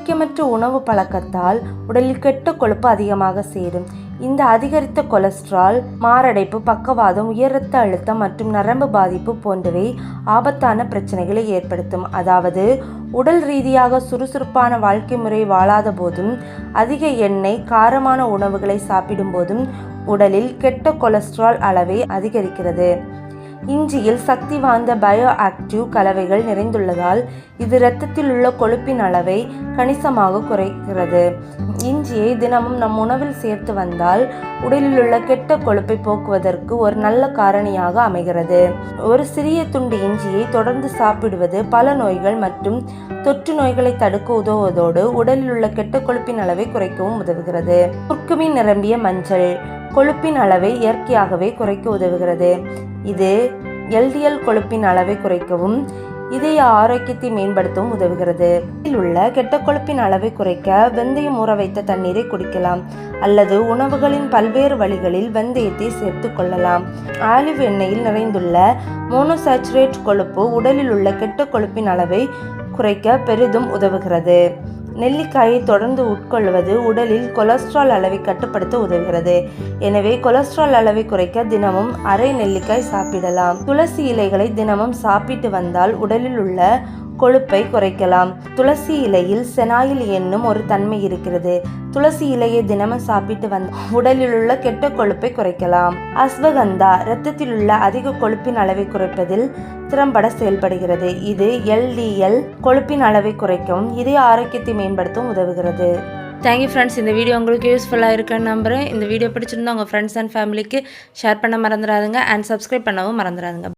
ஆரோக்கியமற்ற உணவு பழக்கத்தால் உடலில் கெட்ட கொழுப்பு அதிகமாக சேரும். இந்த அதிகரித்த கொலஸ்ட்ரால் மாரடைப்பு, பக்கவாதம், உயர் இரத்த அழுத்தம் மற்றும் நரம்பு பாதிப்பு போன்றவை ஆபத்தான பிரச்சனைகளை ஏற்படுத்தும். அதாவது உடல் ரீதியாக சுறுசுறுப்பான வாழ்க்கை முறை வாழாத போதும், அதிக எண்ணெய், காரமான உணவுகளை சாப்பிடும் போதும் உடலில் கெட்ட கொலஸ்ட்ரால் அளவை அதிகரிக்கிறது. இஞ்சியில் சக்தி வாய்ந்த பயோ ஆக்டிவ் கலவைகள் நிறைந்துள்ளதால் இது இரத்தத்தில் உள்ள கொழுப்பின் அளவை கணிசமாக குறைக்கிறது. இஞ்சியை தினமும் நம் உணவில் சேர்த்து வந்தால் உடலில் உள்ள கெட்ட கொழுப்பை போக்குவதற்கு ஒரு நல்ல காரணியாக அமைகிறது. ஒரு சிறிய துண்டு இஞ்சியை தொடர்ந்து சாப்பிடுவது பல நோய்கள் மற்றும் தொற்று நோய்களை தடுக்க உதவுவதோடு உடலில் உள்ள கெட்ட கொழுப்பின் அளவை குறைக்கவும் உதவுகிறது. குர்குமின் நிரம்பிய மஞ்சள் கொழுப்பின் அளவை இயற்கையாகவே குறைக்க உதவுகிறது. இது எல்டிஎல் கொழுப்பின் அளவை குறைக்கவும் இதய ஆரோக்கியத்தை மேம்படுத்தவும் உதவுகிறது. இதில் உள்ள கெட்ட கொழுப்பின் அளவை குறைக்க வெந்தயம் ஊற வைத்த தண்ணீரை குடிக்கலாம் அல்லது உணவுகளின் பல்வேறு வழிகளில் வெந்தயத்தை சேர்த்து கொள்ளலாம். ஆலிவ் எண்ணெயில் நிறைந்துள்ள மோனோசாச்சுரேட் கொழுப்பு உடலில் உள்ள கெட்ட கொழுப்பின் அளவை குறைக்க பெரிதும் உதவுகிறது. நெல்லிக்காயை தொடர்ந்து உட்கொள்வது உடலில் கொலஸ்ட்ரால் அளவை கட்டுப்படுத்த உதவுகிறது. எனவே கொலஸ்ட்ரால் அளவை குறைக்க தினமும் அரை நெல்லிக்காய் சாப்பிடலாம். துளசி இலைகளை தினமும் சாப்பிட்டு வந்தால் உடலில் உள்ள கொழுப்பை குறைக்கலாம். துளசி இலையில் செனாயில் என்னும் ஒரு தன்மை இருக்கிறது. துளசி இலையை தினமும் சாப்பிட்டு வந்தால் உடலில் உள்ள கெட்ட கொழுப்பை குறைக்கலாம். அஸ்வகந்தா இரத்தத்தில் உள்ள அதிக கொழுப்பின் அளவை குறைப்பதில் திறம்பட செயல்படுகிறது. இது எல்டிஎல் கொழுப்பின் அளவை குறைக்கவும் இதய ஆரோக்கியத்தை மேம்படுத்தவும் உதவுகிறது. Thank you friends. இந்த வீடியோ உங்களுக்கு யூஸ்ஃபுல்லாக இருக்குன்னு நம்புகிறேன். இந்த வீடியோ பிடிச்சிருந்தா உங்கள் ஃப்ரெண்ட்ஸ் அண்ட் ஃபேமிலிக்கு ஷேர் பண்ண மறந்துடாதுங்க அண்ட் சப்ஸ்கிரைப் பண்ணவும் மறந்துடாதுங்க.